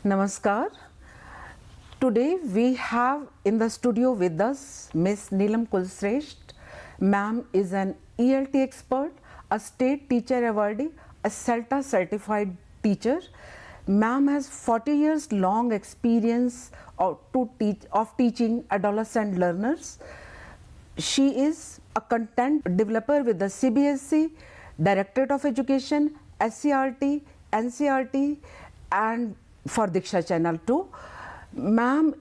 Namaskar. Today we have in the studio with us Miss Neelam Kulsresht. Ma'am is an ELT expert, a state teacher awardee, a CELTA certified teacher. Ma'am has 40 years long experience of teaching adolescent learners. She is a content developer with the CBSE, Directorate of Education, SCRT, NCRT, and for Diksha Channel too. Ma'am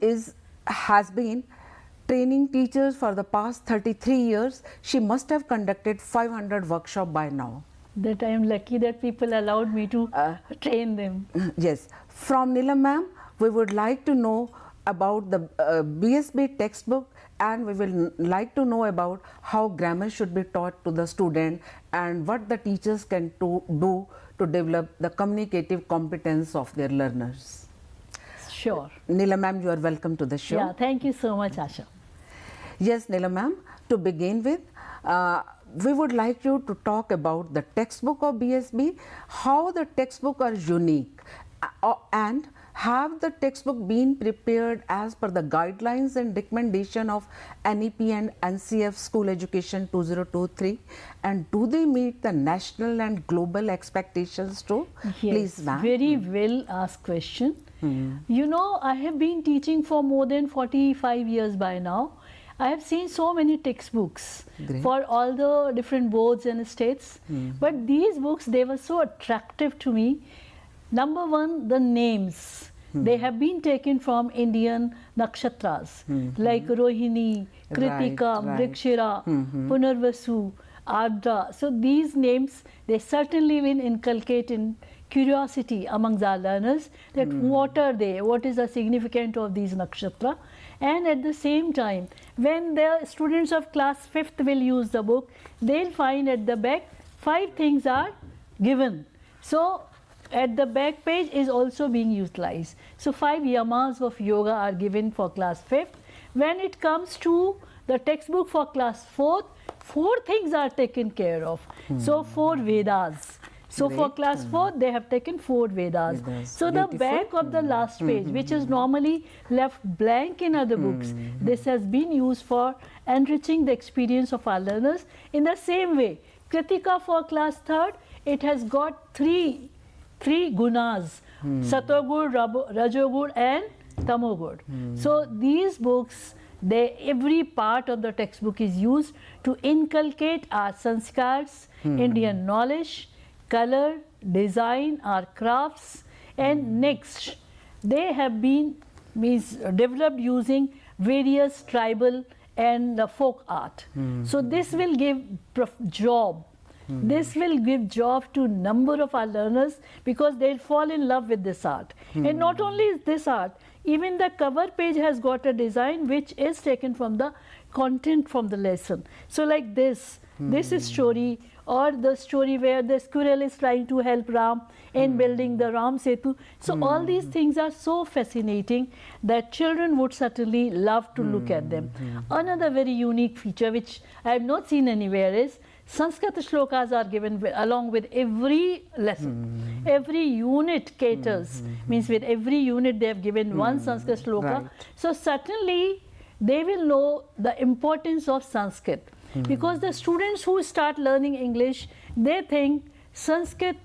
has been training teachers for the past 33 years. She must have conducted 500 workshops by now. That I am lucky that people allowed me to train them. Yes. From Neelam ma'am, we would like to know about the BSB textbook, and we will like to know about how grammar should be taught to the student and what the teachers can do to develop the communicative competence of their learners. Sure. Neelam ma'am, you are welcome to the show. Yeah, thank you so much, Asha. Yes, Neelam ma'am, to begin with, we would like you to talk about the textbook of BSB, how the textbook are unique, and have the textbook been prepared as per the guidelines and recommendation of NEP and NCF School Education 2023, and do they meet the national and global expectations too? Yes, please ma'am. Very well asked question. You know, I have been teaching for more than 45 years by now. I have seen so many textbooks for all the different boards and states, but these books, they were so attractive to me. Number one, the names. They have been taken from Indian nakshatras like Rohini, Kritika, Mrigashira, Punarvasu, Ardra. So these names, they certainly will inculcate in curiosity amongst our learners that what are they, what is the significance of these nakshatra. And at the same time, when the students of class 5th will use the book, they'll find at the back 5 things are given. So at the back page is also being utilized. So 5 yamas of yoga are given for class 5th. When it comes to the textbook for class 4th, 4 things are taken care of. So 4 Vedas. So for class 4, they have taken 4 Vedas. So the back of the last page, which is normally left blank in other books, this has been used for enriching the experience of our learners. In the same way, Kritika for class 3rd, it has got three gunas, Satogur, Rajogur and Tamogur. So these books, every part of the textbook is used to inculcate our sanskars, Indian knowledge, color, design, our crafts, and next they have been developed using various tribal and folk art. So this will give job. This will give job to number of our learners because they'll fall in love with this art. And not only is this art, even the cover page has got a design which is taken from the content from the lesson. So like this is story, or the story where the squirrel is trying to help Ram in building the Ram Setu. So all these things are so fascinating that children would certainly love to look at them. Another very unique feature which I have not seen anywhere is Sanskrit shlokas are given along with every lesson. Every unit caters, means with every unit they have given one Sanskrit shloka. Right. So certainly they will know the importance of Sanskrit. Because the students who start learning English, they think Sanskrit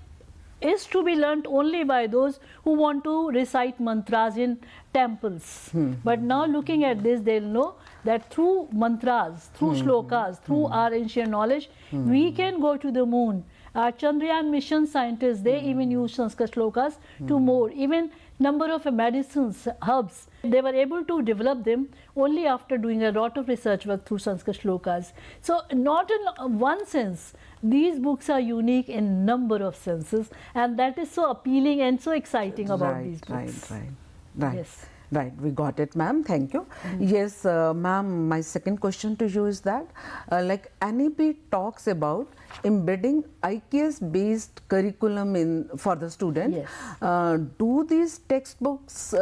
is to be learnt only by those who want to recite mantras in temples. But now looking at this, they'll know that through mantras, through shlokas, through our ancient knowledge, we can go to the moon. Our Chandrayaan mission scientists, they even use Sanskrit shlokas to more. Even number of medicines, herbs, they were able to develop them only after doing a lot of research work through Sanskrit shlokas. So not in one sense, these books are unique in number of senses, and that is so appealing and so exciting about these books. Right. Yes. Right, we got it, ma'am. Thank you. Yes, ma'am, my second question to you is that, like NEP talks about embedding IKS-based curriculum for the student. Yes. Do these textbooks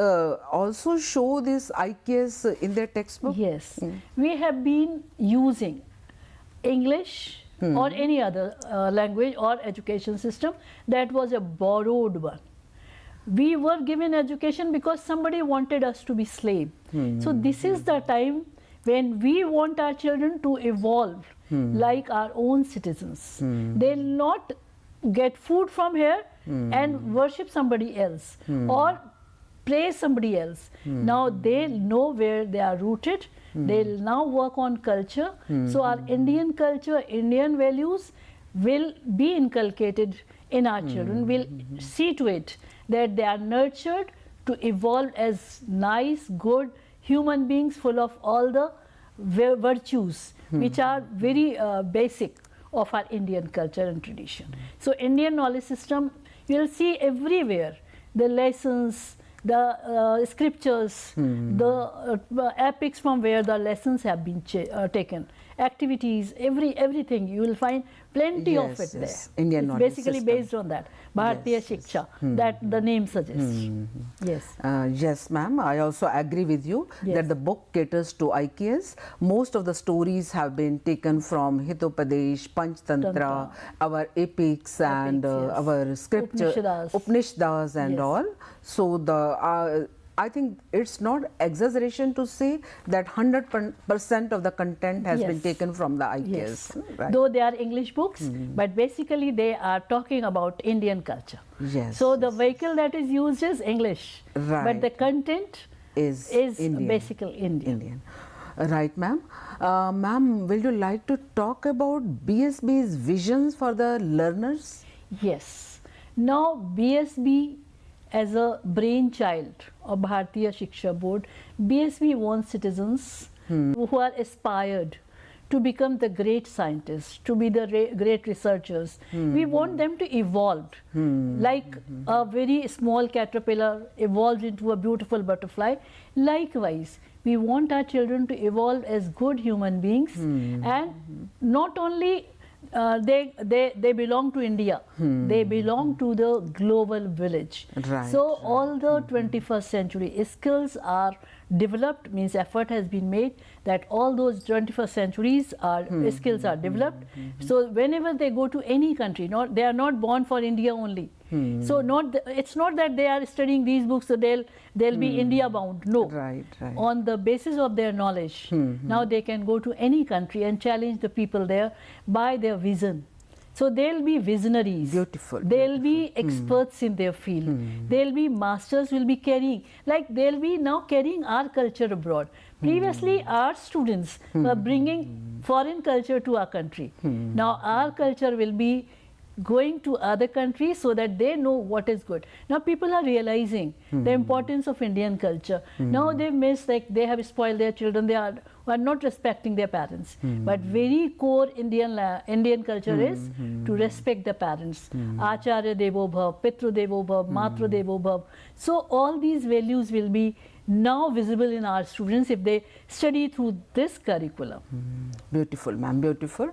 also show this IKS in their textbook? Yes. We have been using English or any other language or education system that was a borrowed one. we were given education because somebody wanted us to be slave. So this is the time when we want our children to evolve like our own citizens. They'll not get food from here and worship somebody else or praise somebody else. Now they know where they are rooted. They'll now work on culture. So our Indian culture, Indian values will be inculcated in our children. We'll see to it that they are nurtured to evolve as nice, good human beings full of all the virtues which are very basic of our Indian culture and tradition. So Indian knowledge system, you'll see everywhere the lessons, the scriptures, the epics from where the lessons have been taken, activities, everything, you will find plenty of it there. Indian it's knowledge basically system. based on that, Bharatiya Shiksha, that the name suggests. Yes. Yes, ma'am. I also agree with you that the book caters to IKS. Most of the stories have been taken from Hitopadesh, Panchtantra, our epics and our scripture, Upanishads and all. So the I think it's not exaggeration to say that 100% of the content has been taken from the IKS. Yes. Right? Though they are English books, but basically they are talking about Indian culture. Yes. So the vehicle that is used is English, but the content is Indian. basically Indian. Right, ma'am. Ma'am, will you like to talk about BSB's visions for the learners? Yes. Now BSB, as a brainchild of Bharatiya Shiksha Board, BSB wants citizens who are aspired to become the great scientists, to be the great researchers. We want them to evolve, like a very small caterpillar evolves into a beautiful butterfly. Likewise, we want our children to evolve as good human beings, and not only they belong to India, they belong to the global village. Right, so all the 21st century skills are developed, means effort has been made that all those 21st centuries are skills are developed. So whenever they go to any country, they are not born for India only. So it's not that they are studying these books so they'll be India bound. No. Right. On the basis of their knowledge, now they can go to any country and challenge the people there by their vision. So they'll be visionaries. Beautiful. They'll be experts in their field. They'll be masters, will be carrying, like they'll be now carrying our culture abroad. Previously, our students were bringing foreign culture to our country. Now our culture will be going to other countries so that they know what is good. Now people are realizing the importance of Indian culture. Now they miss, like they have spoiled their children, they are not respecting their parents. But very core Indian culture is to respect the parents. Acharya Devo Bhav, Pitru Devo Bhav, Matru Devo Bhav. So all these values will be now visible in our students if they study through this curriculum. Beautiful, ma'am. Beautiful.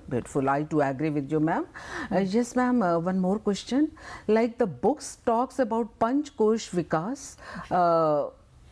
I too agree with you, ma'am. Yes, ma'am. One more question. Like the books talks about Panchkosh Vikas.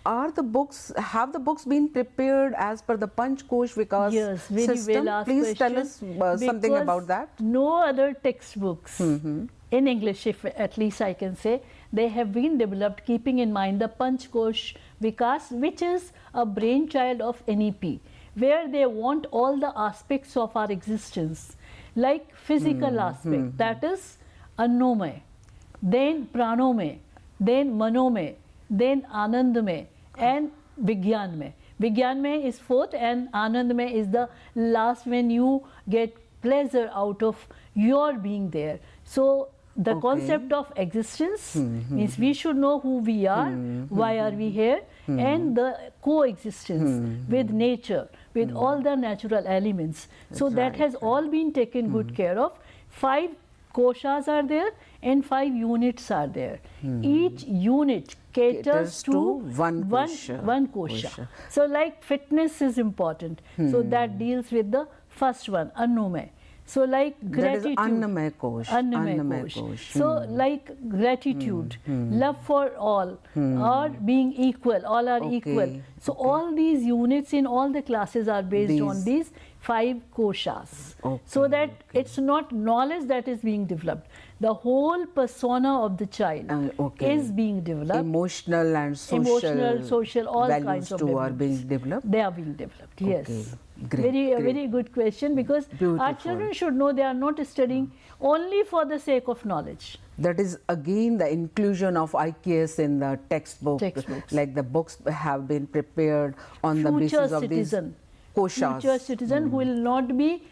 Have the books been prepared as per the Panchkosh Vikas system? Well asked Please question. tell us something about that. No other textbooks in English, if at least I can say, they have been developed keeping in mind the Panchkosh Vikas, which is a brainchild of NEP, where they want all the aspects of our existence, like physical aspect, that is Annomay, then Pranomay, then Manomay, then Anandamay, and Vigyanmay. Vigyanmay is fourth and Anandamay is the last, when you get pleasure out of your being there. So the concept of existence means we should know who we are, why are we here, and the coexistence with nature, with all the natural elements. So that has all been taken good care of. 5 koshas are there and 5 units are there. Each unit caters to one kosha. So like fitness is important. So that deals with the first one, Annamay. So like gratitude. That is Annamay Kosh. Annamay Kosh. So like gratitude, love for all, or being equal, all are equal. So all these units in all the classes are based on these 5 koshas. Okay, So that it's not knowledge that is being developed. The whole persona of the child okay. is being developed. Emotional and social, all values kinds of too are being developments. developed. They are being developed, yes. Okay. Great, Very good question, because our Beautiful. children should know they are not studying only for the sake of knowledge. That is again the inclusion of IQS in the textbook. Textbooks. Like the books have been prepared on the Future basis of citizen. these koshas. Future citizen who will not be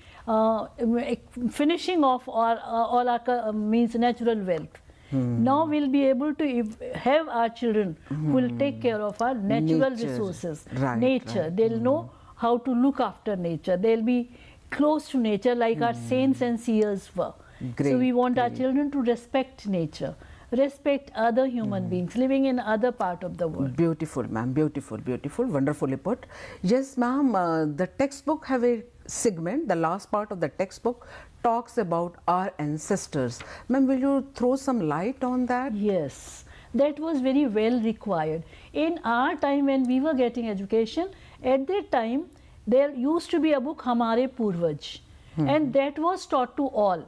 finishing off all our means natural wealth. Now we'll be able to have our children who will take care of our natural Nature. resources, Right, nature. right. They'll know how to look after nature. They'll be close to nature like our saints and seers were. So Great, we want our great. children to respect nature, respect other human beings living in other part of the world. Beautiful, ma'am. Beautiful, beautiful. Wonderfully put. Yes, ma'am. The textbook have a segment. The last part of the textbook talks about our ancestors. Ma'am, will you throw some light on that? Yes, that was very well required. In our time when we were getting education, at that time there used to be a book Hamare Purvaj, and that was taught to all.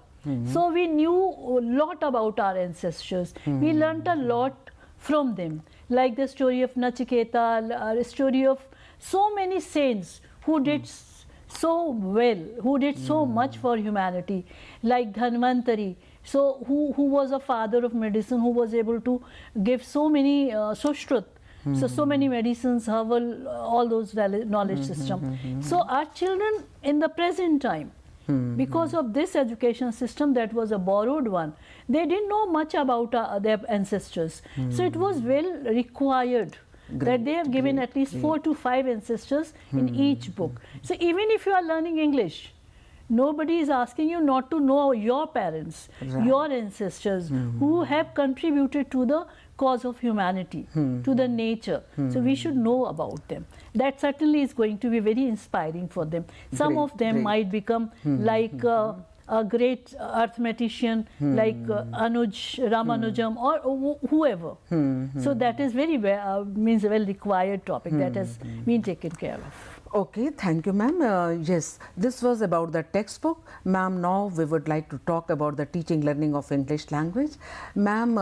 So we knew a lot about our ancestors. We learnt a lot from them, like the story of Nachiketa, the story of so many saints who did so well, who did so much for humanity, like Dhanvantari, so who was a father of medicine, who was able to give so many Sushrut, so many medicines, herbal, all those knowledge system. So our children in the present time, because of this education system that was a borrowed one, they didn't know much about their ancestors. So it was well required that they have given at least 4 to 5 ancestors in each book. So even if you are learning English, nobody is asking you not to know your parents, your ancestors who have contributed to the cause of humanity, to the nature. So we should know about them. That certainly is going to be very inspiring for them. Some Great, of them great. might become like a great arithmetician like Anuj Ramanujam or whoever. So that is very means a well required topic that has been taken care of. Okay, thank you, ma'am. Yes, this was about the textbook. Ma'am, now we would like to talk about the teaching learning of English language. Ma'am,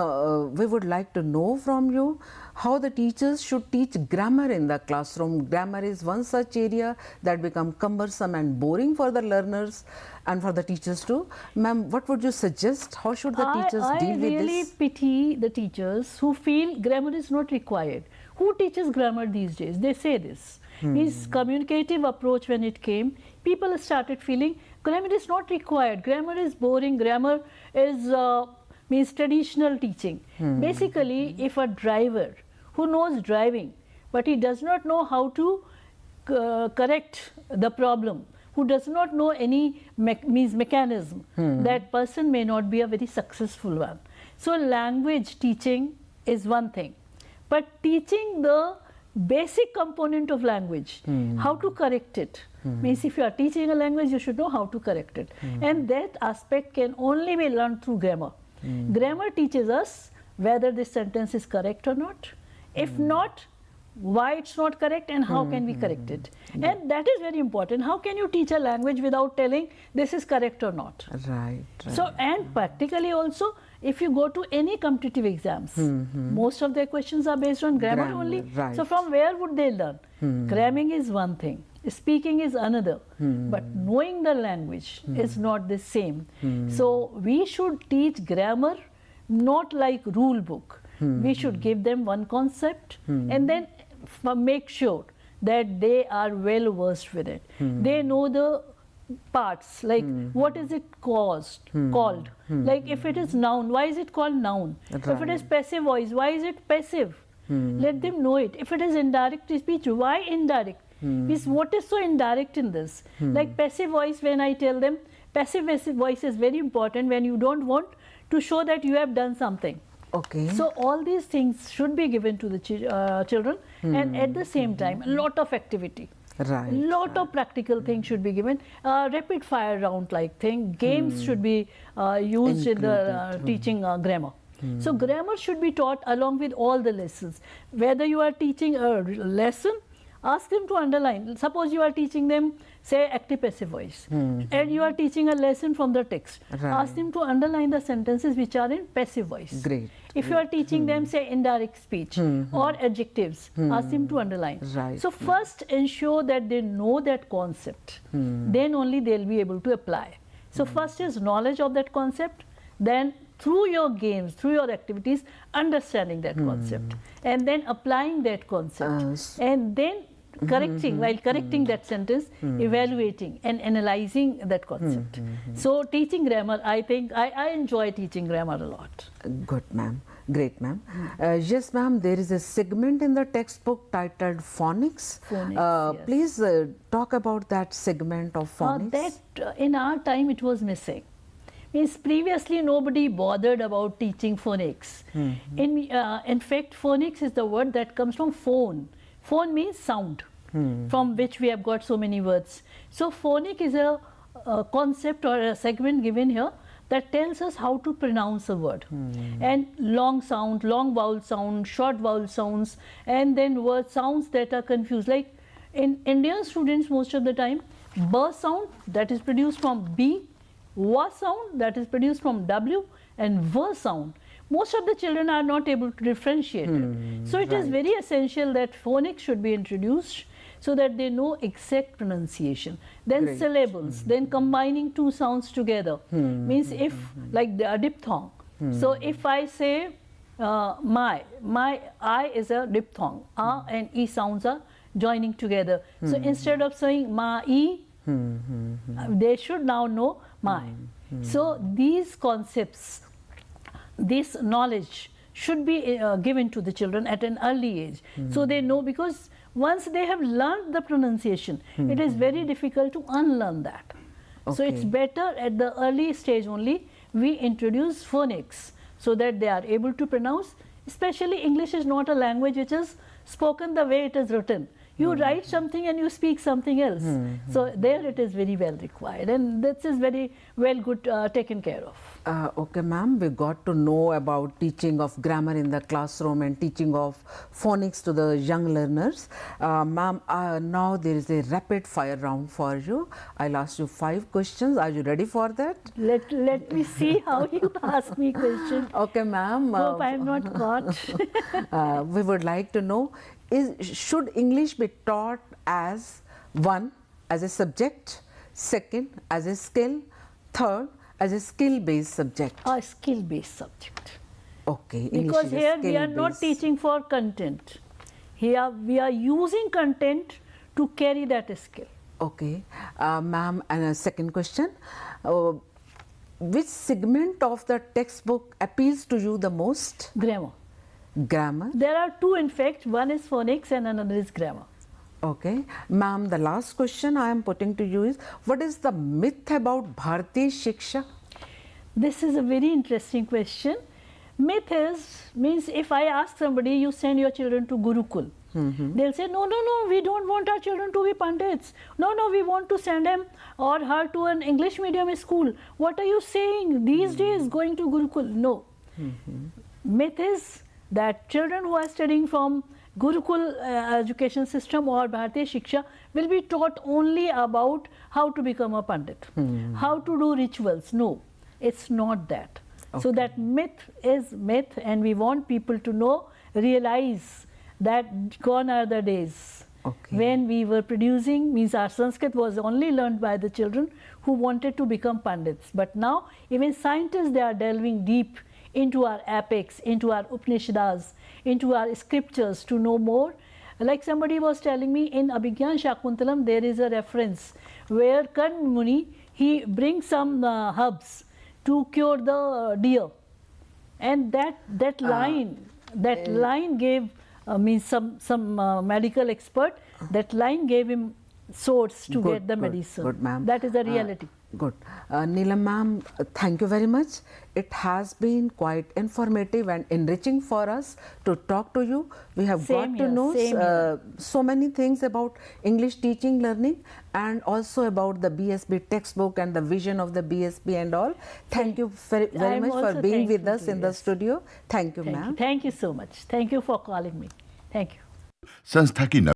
we would like to know from you how the teachers should teach grammar in the classroom. Grammar is one such area that become cumbersome and boring for the learners and for the teachers too. Ma'am, what would you suggest? How should the teachers deal with I really this? pity the teachers who feel grammar is not required. Who teaches grammar these days? They say this. His communicative approach when it came, people started feeling grammar is not required. Grammar is boring. Grammar is means traditional teaching. Basically, if a driver who knows driving, but he does not know how to correct the problem, who does not know any mechanism, that person may not be a very successful one. So language teaching is one thing, but teaching the basic component of language, how to correct it, means if you are teaching a language, you should know how to correct it. And that aspect can only be learned through grammar. Grammar teaches us whether this sentence is correct or not. If not, why it's not correct and how can we correct it. And that is very important. How can you teach a language without telling this is correct or not? Right. So, and practically also, if you go to any competitive exams, most of their questions are based on grammar only. Right. So, from where would they learn? Cramming is one thing, speaking is another, but knowing the language is not the same. So, we should teach grammar not like rule book. We should give them one concept and then make sure that they are well versed with it. They know the parts, like what is it called, like if it is noun, why is it called noun? If it is passive voice, why is it passive? Let them know it. If it is indirect speech, why indirect? Means what is so indirect in this? Like passive voice, when I tell them passive voice is very important when you don't want to show that you have done something. Okay. So all these things should be given to the children, and at the same time a lot of activity. Right. Lot of practical things should be given. Rapid fire round like thing. Games should be used in the teaching grammar. So grammar should be taught along with all the lessons. Whether you are teaching a lesson, Ask them to underline. Suppose you are teaching them, say, active passive voice, and you are teaching a lesson from the text. Right. Ask them to underline the sentences which are in passive voice. Great. If you are teaching them, say, indirect speech or adjectives, ask them to underline. Right. So first ensure that they know that concept. Then only they'll be able to apply. So first is knowledge of that concept, then through your games, through your activities, understanding that concept, and then applying that concept, and then correcting, while correcting that sentence, evaluating and analyzing that concept. So teaching grammar, I think I enjoy teaching grammar a lot. Good, ma'am. Great, ma'am. Yes, ma'am, there is a segment in the textbook titled Phonics. Phonics, yes. Please talk about that segment of phonics. That in our time it was missing. Means previously nobody bothered about teaching phonics. In fact, phonics is the word that comes from phone. Phone means sound, from which we have got so many words. So phonic is a concept or a segment given here that tells us how to pronounce a word. And long sound, long vowel sound, short vowel sounds, and then word sounds that are confused. Like in Indian students most of the time, B sound that is produced from B, W sound that is produced from W, and V sound. Most of the children are not able to differentiate it. So it is very essential that phonics should be introduced so that they know exact pronunciation. Then syllables, then combining two sounds together. Means if, like the diphthong. So if I say my I is a diphthong. A and E sounds are joining together. So instead of saying ma-e, they should now know my. So these concepts, this knowledge should be given to the children at an early age. So they know, because once they have learned the pronunciation, it is very difficult to unlearn that. So it's better at the early stage only we introduce phonics so that they are able to pronounce. Especially English is not a language which is spoken the way it is written. You write something and you speak something else. So there it is very well required, and this is very well taken care of. Okay, ma'am, we got to know about teaching of grammar in the classroom and teaching of phonics to the young learners. Ma'am, now there is a rapid fire round for you. I'll ask you 5 questions. Are you ready for that? Let me see how you ask me questions. Okay, ma'am. Hope I am not caught. We would like to know, should English be taught as 1, as a subject, 2nd, as a skill, 3rd, as a skill-based subject? A skill-based subject. Okay. Because here we are not teaching for content. Here we are using content to carry that skill. Okay. Ma'am, and a second question. Which segment of the textbook appeals to you the most? Grammar. Grammar. There are 2 in fact. One is phonics and another is grammar. Okay. Ma'am, the last question I am putting to you is, what is the myth about Bharatiya Shiksha? This is a very interesting question. Myth means if I ask somebody, you send your children to Gurukul. They'll say, no, we don't want our children to be Pandits. No, we want to send him or her to an English medium school. What are you saying? These days going to Gurukul? No. Myth is that children who are studying from Gurukul education system or Bharatiya Shiksha will be taught only about how to become a Pandit, how to do rituals. No, it's not that. Okay. So that myth is myth, and we want people to know, realize that gone are the days when we were producing, means our Sanskrit was only learned by the children who wanted to become Pandits. But now even scientists, they are delving deep into our epics, into our Upanishads, into our scriptures to know more. Like somebody was telling me, in Abhigyan Shakuntalam there is a reference where Karn Muni, he brings some herbs to cure the deer, and that line gave means some medical expert, that line gave him source to get the medicine. Good, ma'am. That is the reality. Good. Neelam ma'am, thank you very much. It has been quite informative and enriching for us to talk to you. We have got to know so many things about English teaching, learning, and also about the BSB textbook and the vision of the BSB and all. Thank you very much for being with us in the studio. Thank you, ma'am. Thank you so much. Thank you for calling me. Thank you. संस्था की